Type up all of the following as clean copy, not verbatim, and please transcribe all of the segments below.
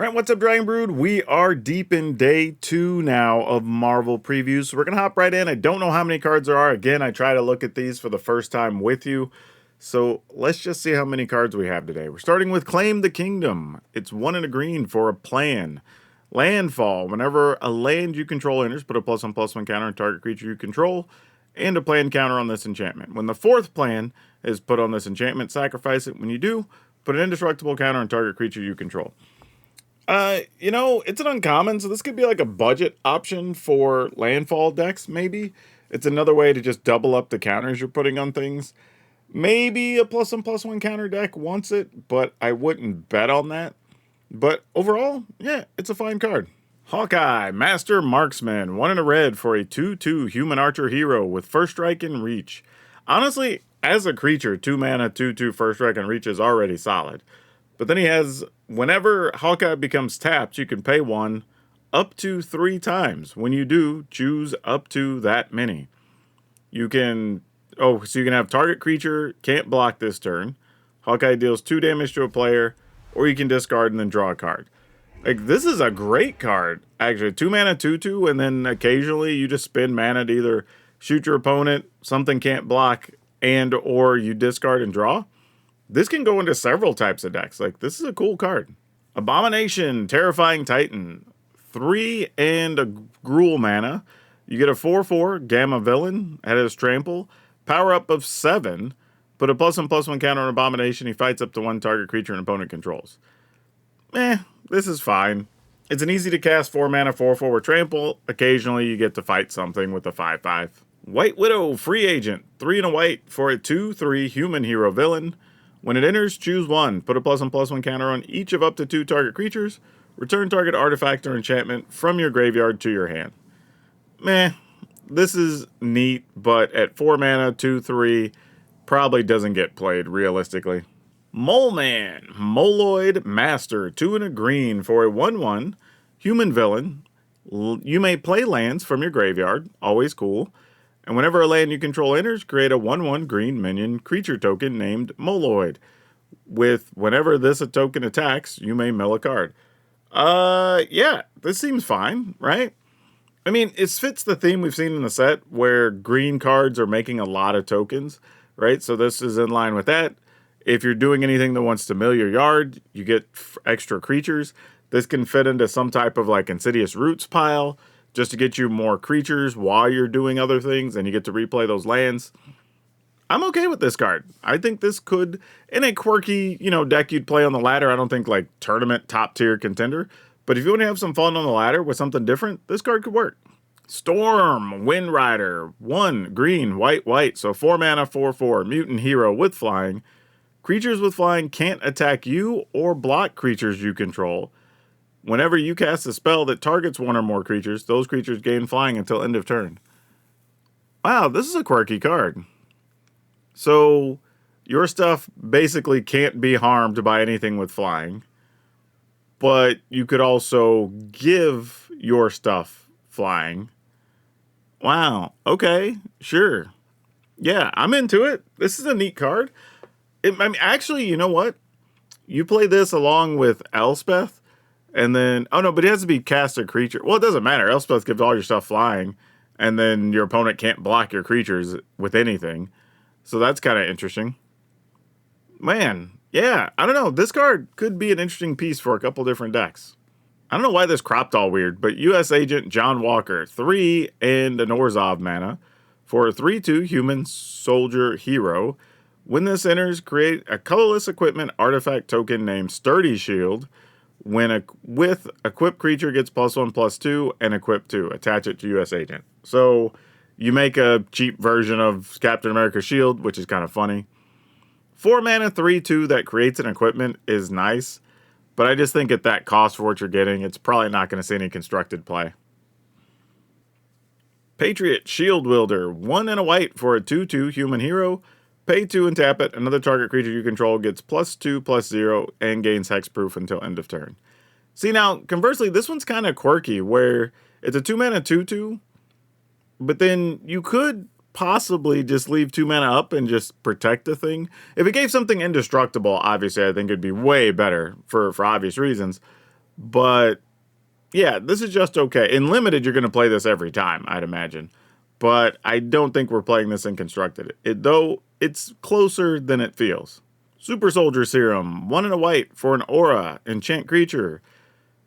Right, what's up, Dragon Brood? We are deep in day 2 now of Marvel previews, so we're going to hop right in. I don't know how many cards there are. Again, I try to look at these for the first time with you, so let's just see how many cards we have today. We're starting with Claim the Kingdom. It's 1 and a green for a plan. Landfall. Whenever a land you control enters, put a +1/+1 counter on target creature you control, and a plan counter on this enchantment. When the 4th plan is put on this enchantment, sacrifice it. When you do, put an indestructible counter on target creature you control. It's an uncommon, so this could be like a budget option for landfall decks, maybe. It's another way to just double up the counters you're putting on things. Maybe a +1/+1 counter deck wants it, but I wouldn't bet on that. But overall, yeah, it's a fine card. Hawkeye, Master Marksman, 1 and a red for a 2/2 human archer hero with first strike and reach. Honestly, as a creature, 2 mana, 2/2 first strike and reach is already solid. But then he has, whenever Hawkeye becomes tapped, you can pay 1 up to 3 times. When you do, choose up to that many. You can have target creature, can't block this turn. Hawkeye deals 2 damage to a player, or you can discard and then draw a card. Like, this is a great card, actually. 2 mana, 2/2, and then occasionally you just spend mana to either shoot your opponent, something can't block, and or you discard and draw. This can go into several types of decks. Like, this is a cool card. Abomination, Terrifying Titan. 3 and a Gruul mana. You get a 4/4 Gamma Villain at his trample. Power up of 7. Put a +1/+1 counter on Abomination. He fights up to 1 target creature an opponent controls. This is fine. It's an easy to cast 4 mana 4/4 with trample. Occasionally you get to fight something with a 5/5. White Widow, Free Agent. 3 and a white for a 2/3 human hero villain. When it enters, choose 1. Put a +1/+1 counter on each of up to 2 target creatures. Return target artifact or enchantment from your graveyard to your hand. This is neat, but at 4 mana, 2/3, probably doesn't get played realistically. Mole Man, Moloid Master, 2 and a green for a 1/1 human villain. You may play lands from your graveyard, always cool. And whenever a land you control enters, create a 1/1 green minion creature token named Moloid. Whenever this a token attacks, you may mill a card. Yeah, this seems fine, right? I mean, it fits the theme we've seen in the set where green cards are making a lot of tokens, right? So this is in line with that. If you're doing anything that wants to mill your yard, you get extra creatures. This can fit into some type of like Insidious Roots pile, just to get you more creatures while you're doing other things, and you get to replay those lands. I'm okay with this card. I think this could, in a quirky, deck you'd play on the ladder, I don't think like tournament top tier contender, but if you want to have some fun on the ladder with something different, this card could work. Storm, Wind Rider, 1 green, white, so 4 mana, 4/4 mutant hero with flying. Creatures with flying can't attack you or block creatures you control. Whenever you cast a spell that targets 1 or more creatures, those creatures gain flying until end of turn. Wow, this is a quirky card. So, your stuff basically can't be harmed by anything with flying. But you could also give your stuff flying. Wow, okay, sure. Yeah, I'm into it. This is a neat card. Actually, you know what? You play this along with Elspeth. And then, but it has to be cast a creature. Well, it doesn't matter. Elspeth gives all your stuff flying, and then your opponent can't block your creatures with anything. So that's kind of interesting. Man, yeah, I don't know. This card could be an interesting piece for a couple different decks. I don't know why this cropped all weird, but U.S. Agent John Walker, 3 and an Orzhov mana for a 3/2 human soldier hero. When this enters, create a colorless equipment artifact token named Sturdy Shield. With equipped creature gets +1/+2 and equip 2. Attach it to U.S. Agent. So you make a cheap version of Captain America's shield, which is kind of funny. 4 mana, 3/2 that creates an equipment is nice, but I just think at that cost for what you're getting, it's probably not going to see any constructed play. Patriot Shield Wielder, 1 and a white for a 2/2 human hero. Pay 2 and tap it. Another target creature you control gets +2/+0 and gains hexproof until end of turn. See, now, conversely, this one's kind of quirky, where it's a 2 mana 2/2, but then you could possibly just leave 2 mana up and just protect the thing. If it gave something indestructible, obviously, I think it'd be way better for obvious reasons. But yeah, this is just okay. In limited, you're going to play this every time, I'd imagine. But I don't think we're playing this in constructed. Though it's closer than it feels. Super Soldier Serum, 1 and a white for an aura, enchant creature.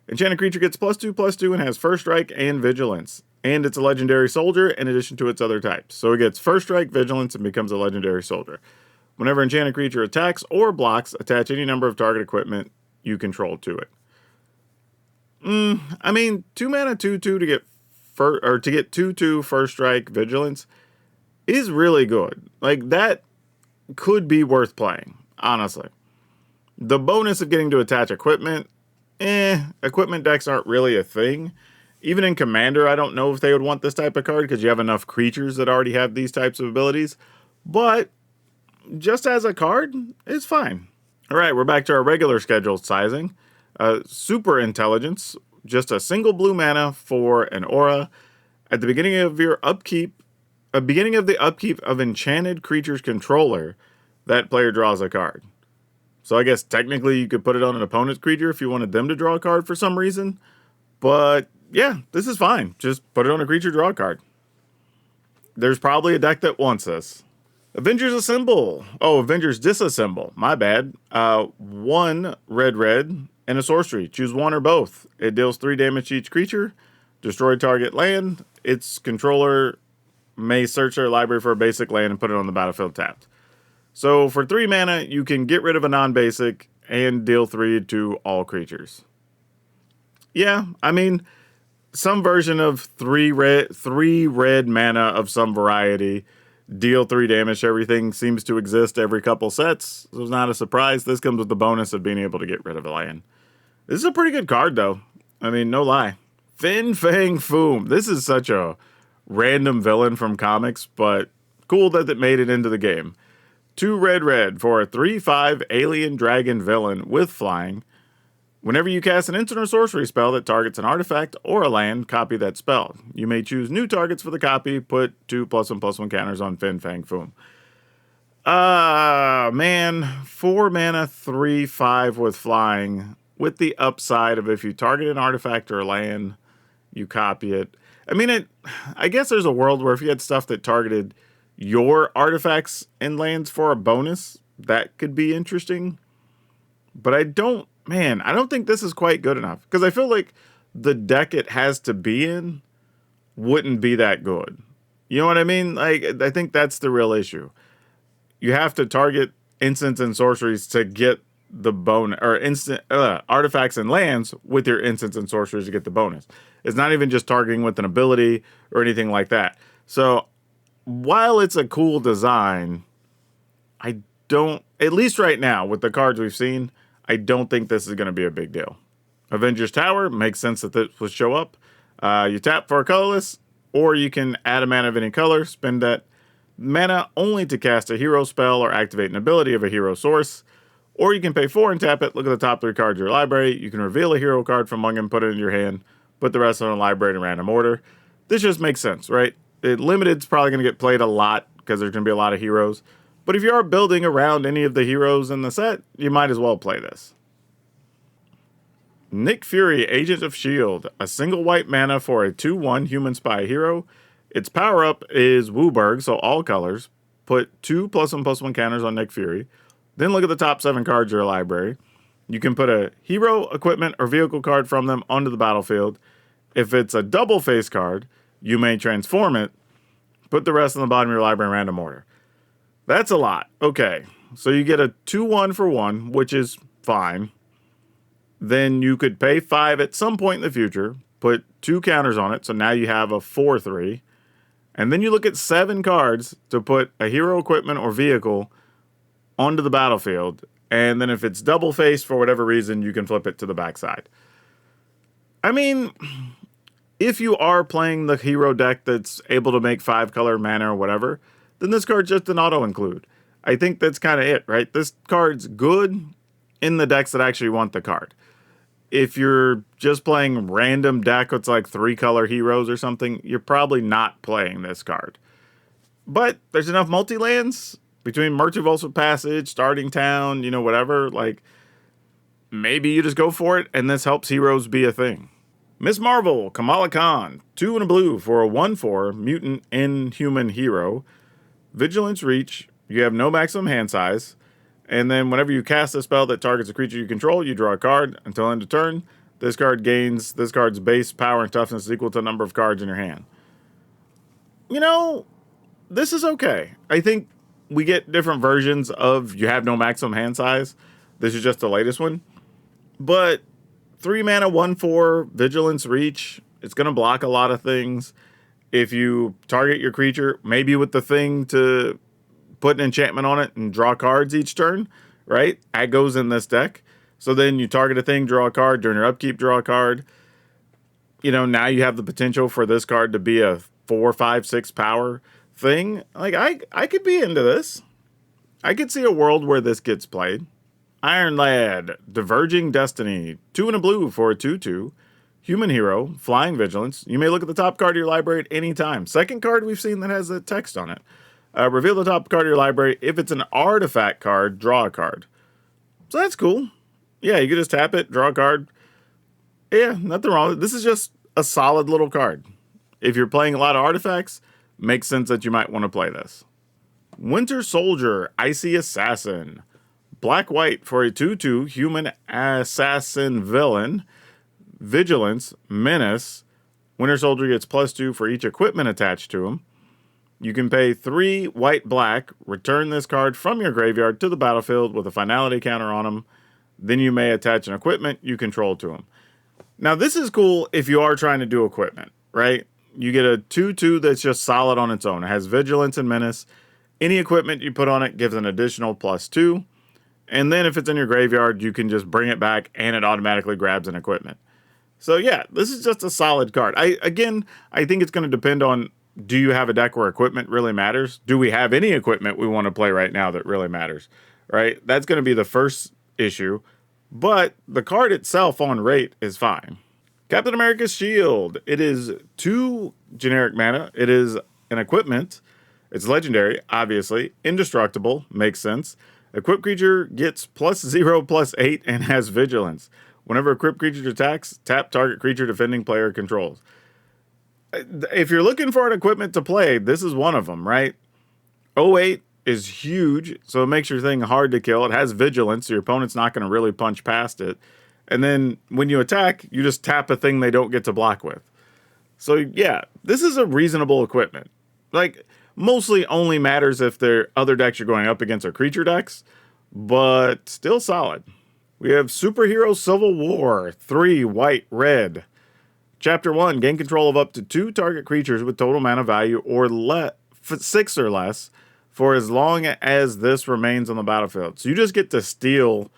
Enchanted creature gets +2/+2 and has first strike and vigilance. And it's a legendary soldier in addition to its other types. So it gets first strike, vigilance, and becomes a legendary soldier. Whenever enchanted creature attacks or blocks, attach any number of target equipment you control to it. I mean, 2 mana 2/2 to get to get 2/2 first strike vigilance is really good. Like that could be worth playing, honestly. The bonus of getting to attach equipment, equipment decks aren't really a thing. Even in Commander, I don't know if they would want this type of card because you have enough creatures that already have these types of abilities. But just as a card, it's fine. All right, we're back to our regular scheduled sizing. Super Intelligence, just a single blue mana for an aura. At the beginning of your upkeep, beginning of the upkeep of enchanted creature's controller, that player draws a card. So I guess technically you could put it on an opponent's creature if you wanted them to draw a card for some reason. But yeah, this is fine. Just put it on a creature, draw a card. There's probably a deck that wants this. Avengers Assemble. Oh, Avengers Disassemble. My bad. 1 red, and a sorcery. Choose one or both. It deals 3 damage to each creature. Destroy target land. Its controller may search their library for a basic land and put it on the battlefield tapped. So for 3 mana, you can get rid of a non-basic and deal 3 to all creatures. Yeah, I mean, some version of 3 red mana of some variety, deal 3 damage to everything seems to exist every couple sets. So it's not a surprise. This comes with the bonus of being able to get rid of a land. This is a pretty good card, though. I mean, no lie. Fin Fang Foom. This is such a random villain from comics, but cool that it made it into the game. 2 red for a 3/5 alien dragon villain with flying. Whenever you cast an instant or sorcery spell that targets an artifact or a land, copy that spell. You may choose new targets for the copy. Put 2 +1/+1 counters on Fin Fang Foom. Man. 4 mana 3/5 with flying. With the upside of if you target an artifact or a land, you copy it. I mean, I guess there's a world where if you had stuff that targeted your artifacts and lands for a bonus, that could be interesting. But I don't think this is quite good enough. Because I feel like the deck it has to be in wouldn't be that good. You know what I mean? Like, I think that's the real issue. You have to target instants and sorceries to get the bonus, or instant artifacts and lands with your instants and sorceries to get the bonus. It's not even just targeting with an ability or anything like that. So while it's a cool design, I don't, at least right now with the cards we've seen, I don't think this is going to be a big deal. Avengers Tower, makes sense that this would show up. You tap for a colorless, or you can add a mana of any color, spend that mana only to cast a hero spell or activate an ability of a hero source. Or you can pay 4 and tap it, look at the top 3 cards of your library. You can reveal a hero card from among them, put it in your hand, put the rest on a library in random order. This just makes sense, right? Limited's probably going to get played a lot because there's going to be a lot of heroes. But if you are building around any of the heroes in the set, you might as well play this. Nick Fury, Agent of S.H.I.E.L.D., a single white mana for a 2/1 human spy hero. Its power-up is Wooburg, so all colors. Put 2 +1/+1 counters on Nick Fury. Then look at the top 7 cards of your library. You can put a hero, equipment, or vehicle card from them onto the battlefield. If it's a double face card, you may transform it. Put the rest on the bottom of your library in random order. That's a lot. Okay, so you get a 2/1 for 1, which is fine. Then you could pay 5 at some point in the future, put 2 counters on it, so now you have a 4/3. And then you look at 7 cards to put a hero, equipment, or vehicle onto the battlefield. And then if it's double faced for whatever reason, you can flip it to the backside. I mean, if you are playing the hero deck that's able to make 5 color mana or whatever, then this card's just an auto include. I think that's kind of it, right? This card's good in the decks that actually want the card. If you're just playing random deck with like 3 color heroes or something, you're probably not playing this card. But there's enough multi-lands between Merchant Vaults of Passage, Starting Town, whatever. Like, maybe you just go for it, and this helps heroes be a thing. Miss Marvel, Kamala Khan, 2 and a blue for a 1/4 mutant inhuman hero. Vigilance reach, you have no maximum hand size, and then whenever you cast a spell that targets a creature you control, you draw a card. Until end of turn, this card gains this card's base power and toughness is equal to the number of cards in your hand. You know, this is okay. I think we get different versions of you have no maximum hand size. This is just the latest one. But 3 mana, 1/4, Vigilance Reach. It's going to block a lot of things. If you target your creature, maybe with the thing to put an enchantment on it and draw cards each turn, right? That goes in this deck. So then you target a thing, draw a card. During your upkeep, draw a card. You know, now you have the potential for this card to be a 4, 5, 6 power thing. Like, I could be into this. I could see a world where this gets played. Iron Lad, Diverging Destiny, 2 and a blue for a 2/2. Human hero, Flying Vigilance. You may look at the top card of your library at any time. Second card we've seen that has a text on it. Reveal the top card of your library. If it's an artifact card, draw a card. So that's cool. Yeah, you can just tap it, draw a card. Yeah, nothing wrong with it. This is just a solid little card. If you're playing a lot of artifacts, makes sense that you might want to play this. Winter Soldier, Icy Assassin. Black-white for a 2/2 human assassin villain. Vigilance, Menace. Winter Soldier gets +2 for each equipment attached to him. You can pay 3 white-black, return this card from your graveyard to the battlefield with a finality counter on him. Then you may attach an equipment you control to him. Now, this is cool if you are trying to do equipment, right? You get a 2/2 that's just solid on its own. It has Vigilance and Menace. Any equipment you put on it gives an additional +2. And then if it's in your graveyard, you can just bring it back and it automatically grabs an equipment. So yeah, this is just a solid card. I think it's going to depend on, do you have a deck where equipment really matters? Do we have any equipment we want to play right now that really matters? Right? That's going to be the first issue. But the card itself on rate is fine. Captain America's Shield. It is 2 generic mana. It is an equipment. It's legendary, obviously. Indestructible, makes sense. Equipped creature gets +0/+8 and has Vigilance. Whenever equipped creature attacks, tap target creature defending player controls. If you're looking for an equipment to play, this is one of them, right? 08 is huge, so it makes your thing hard to kill. It has Vigilance, so your opponent's not going to really punch past it. And then when you attack, you just tap a thing they don't get to block with. So yeah, this is a reasonable equipment. Like, mostly only matters if their other decks you're going up against are creature decks, but still solid. We have Superhero Civil War, 3 white, red. Chapter 1, gain control of up to 2 target creatures with total mana value or 6 or less for as long as this remains on the battlefield. So you just get to steal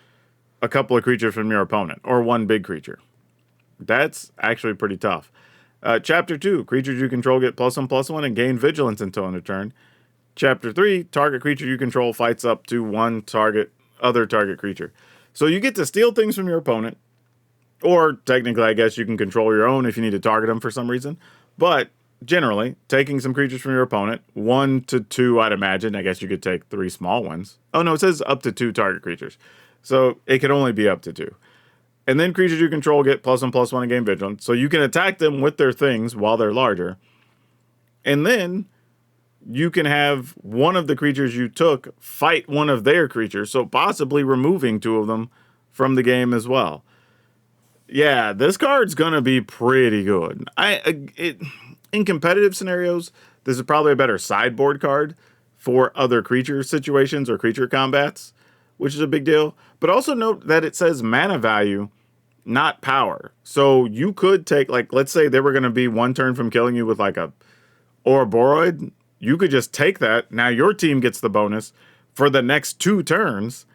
a couple of creatures from your opponent, or 1 big creature. That's actually pretty tough. Chapter 2, creatures you control get +1/+1 and gain Vigilance until end of turn. Chapter 3, target creature you control fights up to 1 other target creature. So you get to steal things from your opponent, or technically I guess you can control your own if you need to target them for some reason. But generally, taking some creatures from your opponent, 1 to 2 I'd imagine. I guess you could take 3 small ones. Oh no, it says up to 2 target creatures. So it can only be up to 2. And then creatures you control get +1/+1 and gain Vigilance. So you can attack them with their things while they're larger. And then you can have one of the creatures you took fight one of their creatures, so possibly removing 2 of them from the game as well. Yeah, this card's going to be pretty good. In competitive scenarios, this is probably a better sideboard card for other creature situations or creature combats, which is a big deal. But also note that it says mana value, not power. So you could take, like, let's say they were going to be 1 turn from killing you with like a Ouroboros. You could just take that. Now your team gets the bonus for the next 2 turns,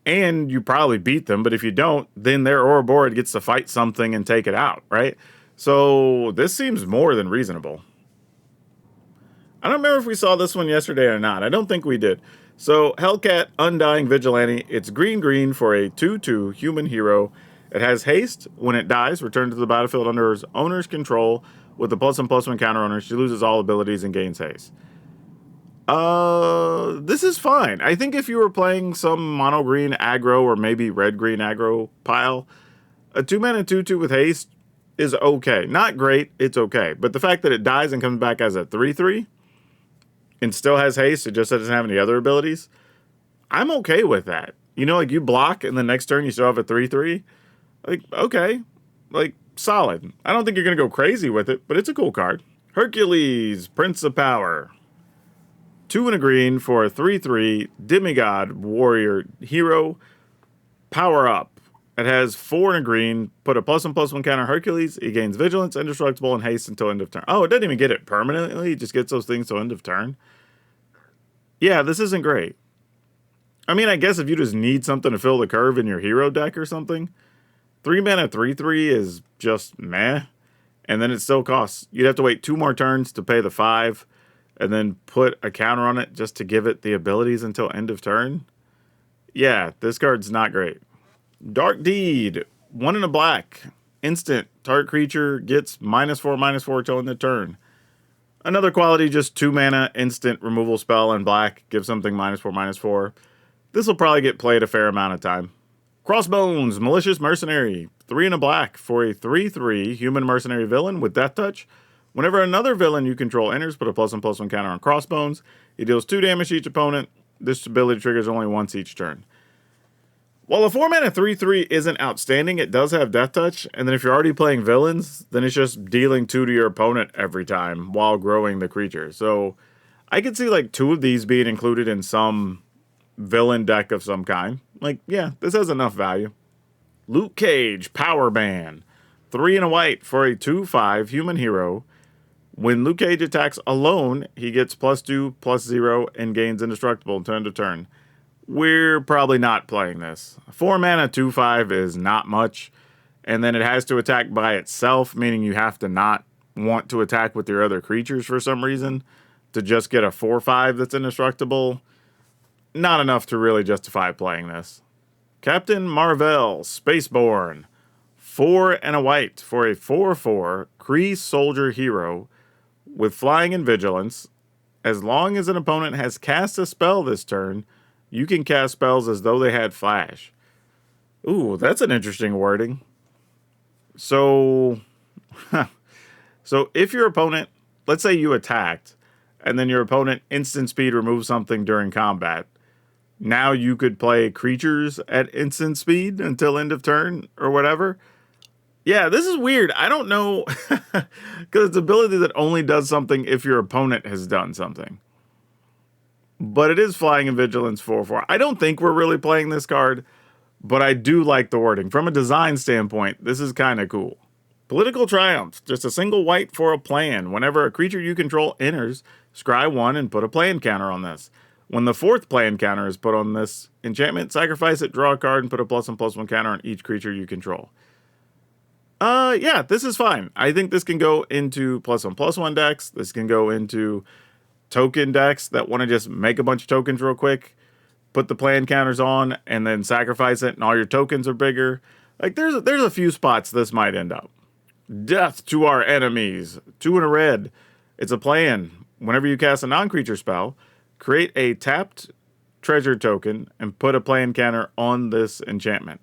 and you probably beat them. But if you don't, then their Ouroboros gets to fight something and take it out, right? So this seems more than reasonable. I don't remember if we saw this one yesterday or not. I don't think we did. So Hellcat Undying Vigilante. It's green for a 2/2 human hero. It has haste. When it dies, return to the battlefield under its owner's control with the +1/+1 counter on her. She loses all abilities and gains haste. This is fine. I think if you were playing some mono green aggro or maybe red green aggro pile, a 2-mana 2/2 with haste is okay. Not great, it's okay. But the fact that it dies and comes back as a 3/3 and still has haste, it just doesn't have any other abilities, I'm okay with that. You know, like you block and the next turn you still have a 3/3. Like, okay. Like, solid. I don't think you're going to go crazy with it, but it's a cool card. Hercules, Prince of Power. 2 and a green for a 3/3 demigod warrior hero. Power up. It has 4 and a green. Put a +1/+1 counter on Hercules. He gains vigilance, indestructible, and haste until end of turn. Oh, it doesn't even get it permanently. It just gets those things till end of turn. Yeah, this isn't great. I mean, I guess if you just need something to fill the curve in your hero deck or something, 3 mana 3/3 is just meh. And then it still costs. You'd have to wait 2 more turns to pay the 5, and then put a counter on it just to give it the abilities until end of turn. Yeah, this card's not great. Dark Deed, 1 and a black. Instant. Target creature gets -4/-4 till end of turn. Another quality, just 2 mana, instant removal spell in black. Give something -4/-4. This will probably get played a fair amount of time. Crossbones, Malicious Mercenary. 3 and a black for a 3/3 human mercenary villain with Death Touch. Whenever another villain you control enters, put a +1/+1 counter on Crossbones. He deals 2 damage to each opponent. This ability triggers only once each turn. While a 4 mana 3/3 isn't outstanding, it does have Death Touch. And then if you're already playing villains, then it's just dealing 2 to your opponent every time while growing the creature. So I could see like 2 of these being included in some villain deck of some kind. Like, yeah, this has enough value. Luke Cage, Power Ban. 3 and a white for a 2/5 human hero. When Luke Cage attacks alone, he gets +2/+0 and gains indestructible until end of turn. We're probably not playing this. 4 mana 2/5 is not much. And then it has to attack by itself, meaning you have to not want to attack with your other creatures for some reason to just get a 4/5 that's indestructible. Not enough to really justify playing this. Captain Marvel, Spaceborne. 4 and a white for a 4/4 Kree soldier hero with flying and vigilance. As long as an opponent has cast a spell this turn, you can cast spells as though they had flash. Ooh, that's an interesting wording. So, so if your opponent, let's say you attacked, and then your opponent instant speed removes something during combat, now you could play creatures at instant speed until end of turn or whatever. Yeah, this is weird. I don't know, because it's an ability that only does something if your opponent has done something. But it is flying and vigilance 4/4. I don't think we're really playing this card, but I do like the wording. From a design standpoint, this is kind of cool. Political Triumph, just a single white for a plan. Whenever a creature you control enters, scry 1 and put a plan counter on this. When the 4th plan counter is put on this enchantment, sacrifice it, draw a card, and put a +1/+1 counter on each creature you control. Yeah, this is fine. I think this can go into +1/+1 decks. This can go into token decks that want to just make a bunch of tokens real quick, put the plan counters on, and then sacrifice it, and all your tokens are bigger. Like, there's a few spots this might end up. Death to our enemies. 2 and a red. It's a plan. Whenever you cast a non-creature spell, create a tapped treasure token and put a plan counter on this enchantment.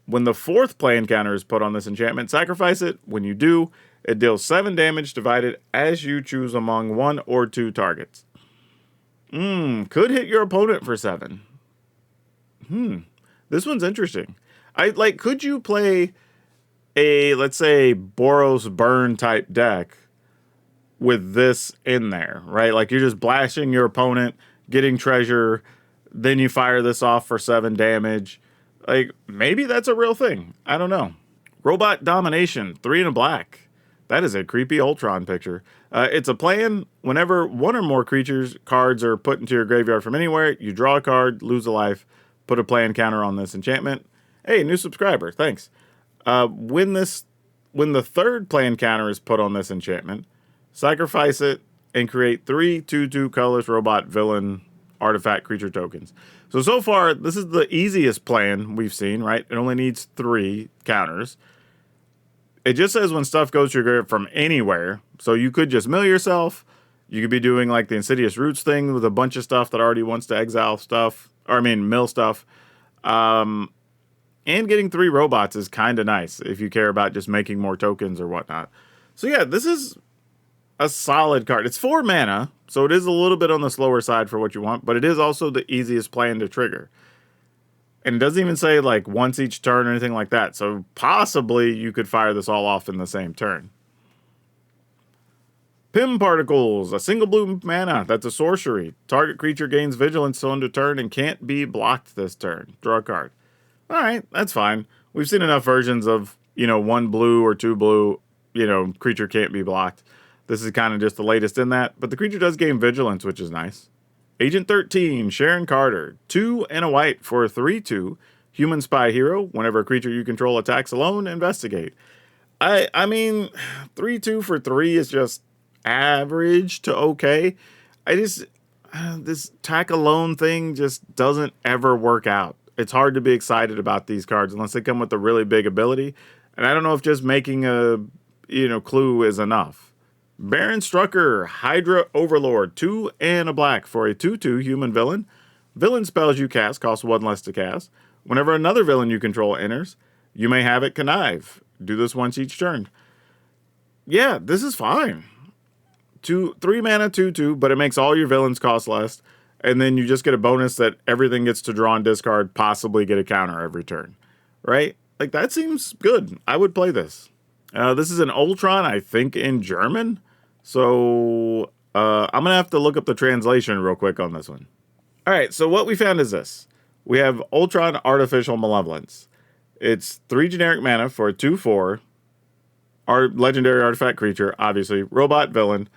When the 4th plan counter is put on this enchantment, sacrifice it. When you do, it deals 7 damage divided as you choose among 1 or 2 targets. Could hit your opponent for 7. This one's interesting. Could you play a, let's say, Boros Burn type deck with this in there, right? Like, you're just blasting your opponent, getting treasure, then you fire this off for 7 damage. Like, maybe that's a real thing. I don't know. Robot Domination, 3 and a black. That is a creepy Ultron picture. It's a plan. Whenever 1 or more creatures cards are put into your graveyard from anywhere, you draw a card, lose a life, put a plan counter on this enchantment. Hey, new subscriber, thanks. When the 3rd plan counter is put on this enchantment, sacrifice it and create 3 2/2 colorless robot villain artifact creature tokens. So far, this is the easiest plan we've seen, right? It only needs 3 counters. It just says when stuff goes to your graveyard from anywhere. So you could just mill yourself. You could be doing like the Insidious Roots thing with a bunch of stuff that already wants to exile stuff, or I mean mill stuff. And getting 3 robots is kind of nice if you care about just making more tokens or whatnot. So yeah, this is a solid card. It's 4 mana, so it is a little bit on the slower side for what you want, but it is also the easiest plan to trigger. And it doesn't even say like once each turn or anything like that, so possibly you could fire this all off in the same turn. Pim Particles, a single blue mana, that's a sorcery. Target creature gains vigilance till end of turn and can't be blocked this turn. Draw a card. Alright, that's fine. We've seen enough versions of, 1 blue or 2 blue, creature can't be blocked. This is kind of just the latest in that, but the creature does gain vigilance, which is nice. Agent 13, Sharon Carter, 2 and a white for a 3/2, human spy hero. Whenever a creature you control attacks alone, investigate. I mean, 3/2 for 3 is just average to okay. This attack alone thing just doesn't ever work out. It's hard to be excited about these cards unless they come with a really big ability. And I don't know if just making a, clue is enough. Baron Strucker, Hydra Overlord, 2 and a black for a 2/2 human villain. Villain spells you cast cost 1 less to cast. Whenever another villain you control enters, you may have it connive. Do this once each turn. Yeah, this is fine. 3 mana, 2/2, but it makes all your villains cost less. And then you just get a bonus that everything gets to draw and discard, possibly get a counter every turn. Right? Like, that seems good. I would play this. This is an Ultron, I think, in German. So, I'm going to have to look up the translation real quick on this one. Alright, so what we found is this. We have Ultron Artificial Malevolence. It's 3 generic mana for a 2/4. Our legendary artifact creature, obviously. Robot villain.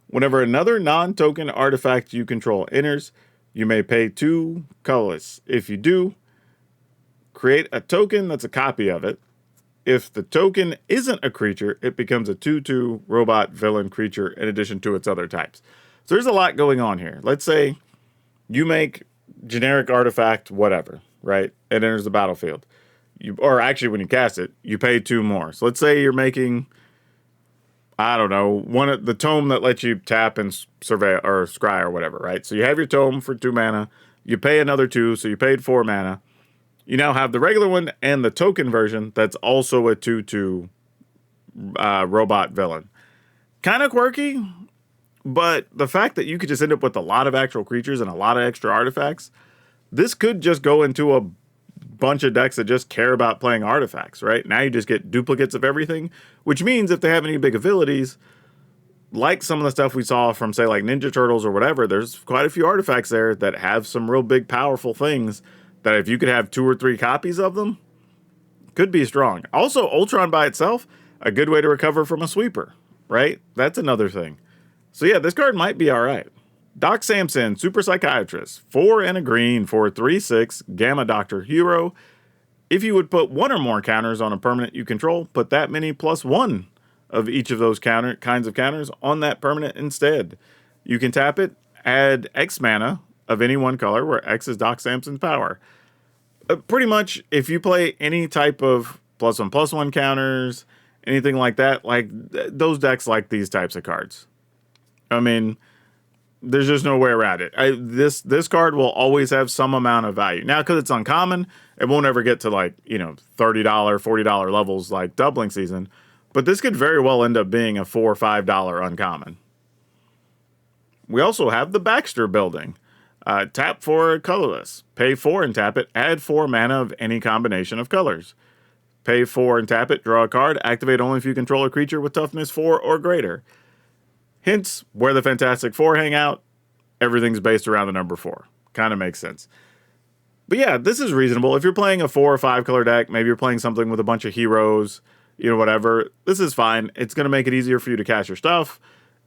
Whenever another non-token artifact you control enters, you may pay 2 colorless. If you do, create a token that's a copy of it. If the token isn't a creature, it becomes a 2/2 robot villain creature in addition to its other types. So there's a lot going on here. Let's say you make generic artifact whatever, right? It enters the battlefield. Or actually, when you cast it, you pay 2 more. So let's say you're making, I don't know, one of the tome that lets you tap and survey or scry or whatever, right? So you have your tome for 2 mana. You pay another 2, so you paid 4 mana. You now have the regular one and the token version that's also a 2/2 robot villain. Kind of quirky, but the fact that you could just end up with a lot of actual creatures and a lot of extra artifacts, this could just go into a bunch of decks that just care about playing artifacts, right? Now you just get duplicates of everything, which means if they have any big abilities, like some of the stuff we saw from, say, like Ninja Turtles or whatever, there's quite a few artifacts there that have some real big, powerful things that if you could have 2 or 3 copies of them, could be strong. Also, Ultron by itself, a good way to recover from a sweeper, right? That's another thing. So yeah, this card might be all right. Doc Samson, Super Psychiatrist, 4 and a green for 3/6, Gamma Doctor Hero. If you would put 1 or more counters on a permanent you control, put that many plus 1 of each of those kinds of counters on that permanent instead. You can tap it, add X mana of any one color, where X is Doc Samson's power. Pretty much, if you play any type of +1/+1 counters, anything like that, like those decks like these types of cards. I mean, there's just no way around it. This card will always have some amount of value. Now, because it's uncommon, it won't ever get to like, $30, $40 levels like Doubling Season. But this could very well end up being a $4 or $5 uncommon. We also have the Baxter Building. Tap for colorless. Pay 4 and tap it. Add 4 mana of any combination of colors. Pay 4 and tap it. Draw a card. Activate only if you control a creature with toughness 4 or greater. Hence, where the Fantastic Four hang out, everything's based around the number 4. Kind of makes sense. But yeah, this is reasonable. If you're playing a 4 or 5 color deck, maybe you're playing something with a bunch of heroes, whatever, this is fine. It's going to make it easier for you to cast your stuff.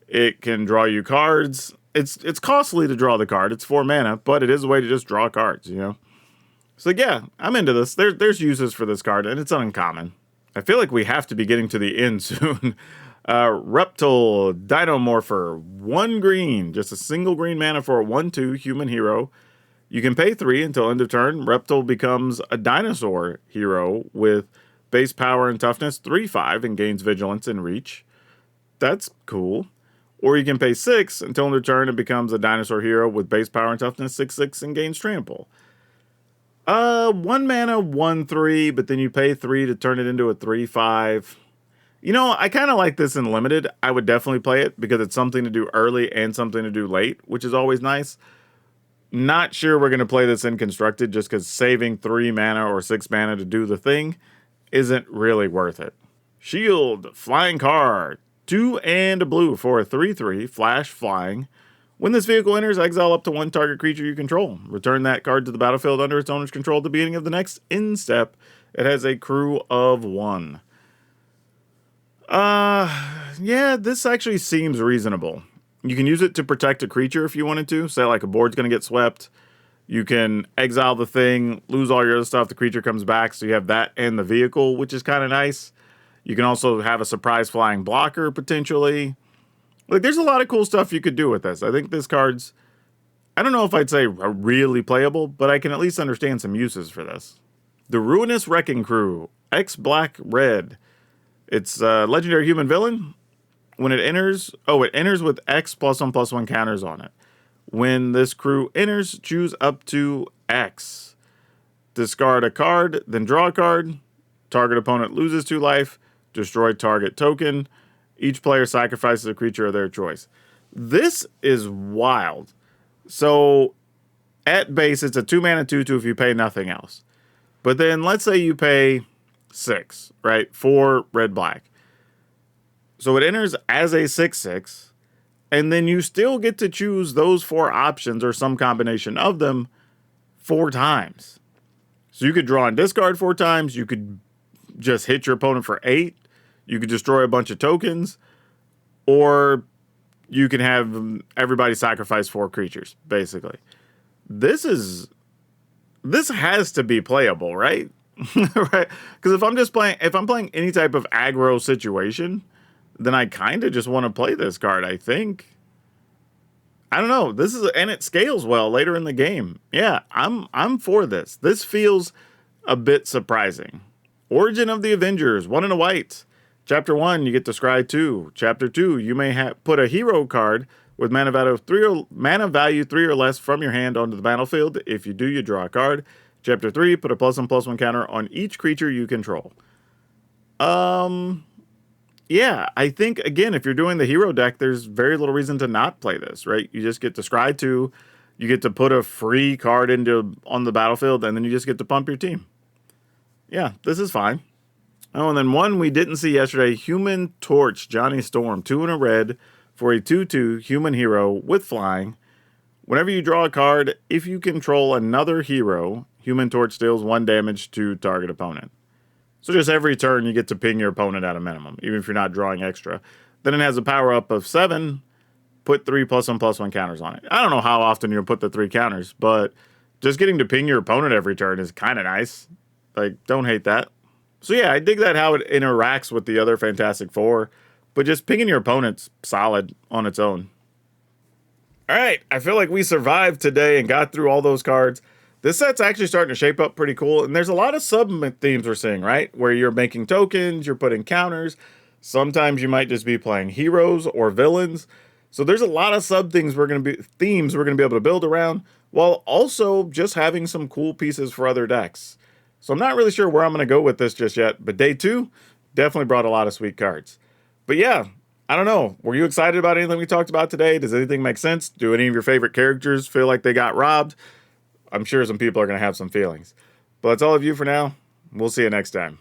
It can draw you cards. It's costly to draw the card. It's 4 mana, but it is a way to just draw cards, So yeah, I'm into this. There's uses for this card, and it's uncommon. I feel like we have to be getting to the end soon. Reptile Dinomorpher, 1 green, just a single green mana for a 1/2 human hero. You can pay 3 until end of turn. Reptile becomes a dinosaur hero with base power and toughness 3/5 and gains vigilance and reach. That's cool. Or you can pay 6 until in their turn it becomes a dinosaur hero with base power and toughness 6/6 and gains trample. 1 mana, 1/3, but then you pay 3 to turn it into a 3/5. You know, I kind of like this in limited. I would definitely play it because it's something to do early and something to do late, which is always nice. Not sure we're going to play this in constructed just because saving 3 mana or 6 mana to do the thing isn't really worth it. Shield, flying card, 2 and a blue for a 3/3, flash flying. When this vehicle enters, exile up to 1 target creature you control. Return that card to the battlefield under its owner's control at the beginning of the next end step. It has a crew of 1. Yeah, this actually seems reasonable. You can use it to protect a creature if you wanted to. Say like a board's going to get swept. You can exile the thing, lose all your other stuff, the creature comes back, so you have that and the vehicle, which is kind of nice. You can also have a surprise flying blocker, potentially. Like, there's a lot of cool stuff you could do with this. I think this card's, I don't know if I'd say really playable, but I can at least understand some uses for this. The Ruinous Wrecking Crew, X black red. It's a legendary human villain. When it enters, it enters with X +1/+1 counters on it. When this crew enters, choose up to X. Discard a card, then draw a card. Target opponent loses 2 life. Destroy target token. Each player sacrifices a creature of their choice. This is wild. So, at base, it's a 2 mana 2/2 if you pay nothing else. But then, let's say you pay 6, right? 4 red-black. So it enters as a 6/6, and then you still get to choose those 4 options or some combination of them 4 times. So you could draw and discard 4 times. You could just hit your opponent for 8. You could destroy a bunch of tokens. Or you can have everybody sacrifice 4 creatures, basically. This has to be playable, right? Right? Because if I'm playing any type of aggro situation, then I kind of just want to play this card, I think. I don't know. And it scales well later in the game. Yeah, I'm for this. This feels a bit surprising. Origin of the Avengers, 1 and a white. Chapter 1, you get to scry 2. Chapter 2, you may put a hero card with mana value 3 or less from your hand onto the battlefield. If you do, you draw a card. Chapter 3, put a +1/+1 counter on each creature you control. Yeah, I think, again, if you're doing the hero deck, there's very little reason to not play this, right? You just get to scry 2, you get to put a free card on the battlefield, and then you just get to pump your team. Yeah, this is fine. Oh, and then one we didn't see yesterday, Human Torch, Johnny Storm, 2 and a red for a 2/2 human hero with flying. Whenever you draw a card, if you control another hero, Human Torch deals 1 damage to target opponent. So just every turn you get to ping your opponent at a minimum, even if you're not drawing extra. Then it has a power up of 7, put 3 +1/+1 counters on it. I don't know how often you'll put the 3 counters, but just getting to ping your opponent every turn is kind of nice. Like, don't hate that. So yeah, I dig that how it interacts with the other Fantastic Four, but just pinging your opponent's solid on its own. All right, I feel like we survived today and got through all those cards. This set's actually starting to shape up pretty cool, and there's a lot of sub-themes we're seeing, right? Where you're making tokens, you're putting counters. Sometimes you might just be playing heroes or villains. So there's a lot of themes we're going to be able to build around, while also just having some cool pieces for other decks. So I'm not really sure where I'm going to go with this just yet, but day 2 definitely brought a lot of sweet cards. But yeah, I don't know. Were you excited about anything we talked about today? Does anything make sense? Do any of your favorite characters feel like they got robbed? I'm sure some people are going to have some feelings. But that's all of you for now. We'll see you next time.